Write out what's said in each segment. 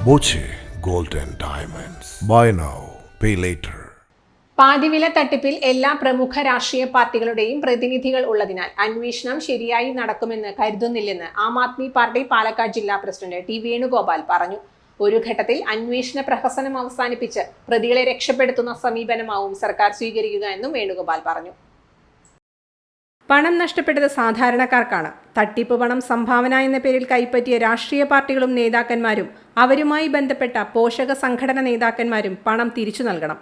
Boche Gold and Diamonds. Buy now, pay later. പാതിവില തട്ടിപ്പിൽ എല്ലാ പ്രമുഖ രാഷ്ട്രീയ പാർട്ടികളുടെയും പ്രതിനിധികൾ ഉള്ളതിനാൽ അന്വേഷണം ശരിയായി നടക്കുമെന്ന് കരുതുന്നില്ലെന്ന് ആം ആദ്മി പാർട്ടി പാലക്കാട് ജില്ലാ പ്രസിഡന്റ് ടി വേണുഗോപാൽ പറഞ്ഞു. ഒരു ഘട്ടത്തിൽ അന്വേഷണ പ്രഹസനം അവസാനിപ്പിച്ച് പ്രതികളെ രക്ഷപ്പെടുത്തുന്ന സമീപനമാവും സർക്കാർ സ്വീകരിക്കുക എന്നും വേണുഗോപാൽ പറഞ്ഞു. പണം നഷ്ടപ്പെട്ടത് സാധാരണക്കാർക്കാണ്. തട്ടിപ്പ് പണം സംഭാവന എന്ന പേരിൽ കൈപ്പറ്റിയ രാഷ്ട്രീയ പാർട്ടികളും നേതാക്കന്മാരും അവരുമായി ബന്ധപ്പെട്ട പോഷക സംഘടന നേതാക്കന്മാരും പണം തിരിച്ചു നൽകണം.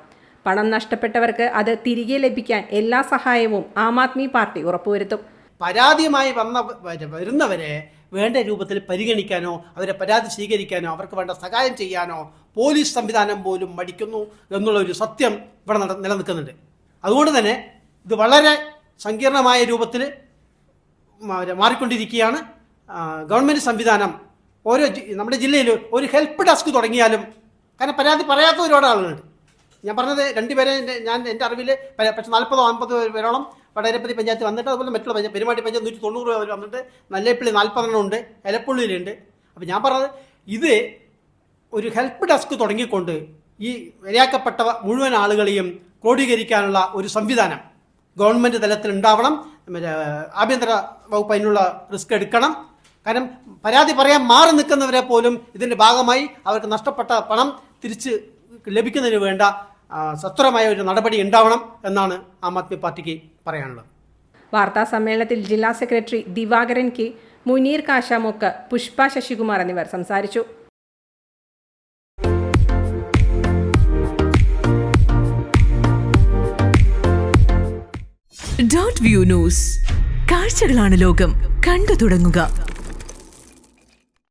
പണം നഷ്ടപ്പെട്ടവർക്ക് അത് തിരികെ ലഭിക്കാൻ എല്ലാ സഹായവും ആം ആദ്മി പാർട്ടി ഉറപ്പുവരുത്തും. പരാതിയുമായി വരുന്നവരെ വേണ്ട രൂപത്തിൽ പരിഗണിക്കാനോ അവരെ പരാതി സ്വീകരിക്കാനോ അവർക്ക് വേണ്ട സഹായം ചെയ്യാനോ പോലീസ് സംവിധാനം പോലും മടിക്കുന്നു എന്നുള്ള ഒരു സത്യം ഇവിടെ നിലനിൽക്കുന്നുണ്ട്. അതുകൊണ്ട് തന്നെ ഇത് വളരെ സങ്കീർണമായ രൂപത്തിൽ മാറിക്കൊണ്ടിരിക്കുകയാണ്. ഗവൺമെൻറ് സംവിധാനം നമ്മുടെ ജില്ലയിൽ ഒരു ഹെൽപ്പ് ഡെസ്ക് തുടങ്ങിയാലും, കാരണം പരാതി പറയാത്ത ഒരുപാട് ആളുകളുണ്ട്. ഞാൻ പറഞ്ഞത് രണ്ടുപേരെ എൻ്റെ അറിവിൽ പക്ഷേ 40-50 പേരോളം വടകരപ്പള്ളി പഞ്ചായത്ത് വന്നിട്ട്, അതുപോലെ മറ്റുള്ള പെരുമാട്ടി പഞ്ചായത്ത് 190 വന്നിട്ട്, നല്ലേപ്പള്ളി 40 ഉണ്ട്, എലപ്പുള്ളിയിലുണ്ട്. അപ്പോൾ ഞാൻ പറഞ്ഞത് ഇത് ഒരു ഹെൽപ്പ് ഡെസ്ക് തുടങ്ങിക്കൊണ്ട് ഈ ഇരയാക്കപ്പെട്ട മുഴുവൻ ആളുകളെയും ക്രോഡീകരിക്കാനുള്ള ഒരു സംവിധാനം ഗവൺമെൻറ് തലത്തിൽ ഉണ്ടാവണം. ആഭ്യന്തര വകുപ്പ് അതിനുള്ള റിസ്ക് എടുക്കണം. കാരണം പരാതി പറയാൻ മാറി നിൽക്കുന്നവരെ പോലും ഇതിൻ്റെ ഭാഗമായി അവർക്ക് നഷ്ടപ്പെട്ട പണം തിരിച്ച് ലഭിക്കുന്നതിന് വേണ്ട സത്വരമായ ഒരു നടപടി ഉണ്ടാവണം എന്നാണ് ആം ആദ്മി പാർട്ടിക്ക് പറയാനുള്ളത്. വാർത്താ സമ്മേളനത്തിൽ ജില്ലാ സെക്രട്ടറി ദിവാകരൻ കെ, മുനീർ കാശാമൊക്ക്, പുഷ്പ ശശികുമാർ എന്നിവർ സംസാരിച്ചു. ഡോട്ട് വ്യൂ ന്യൂസ്, കാഴ്ചകളാണ് ലോകം, കണ്ടു തുടങ്ങുക.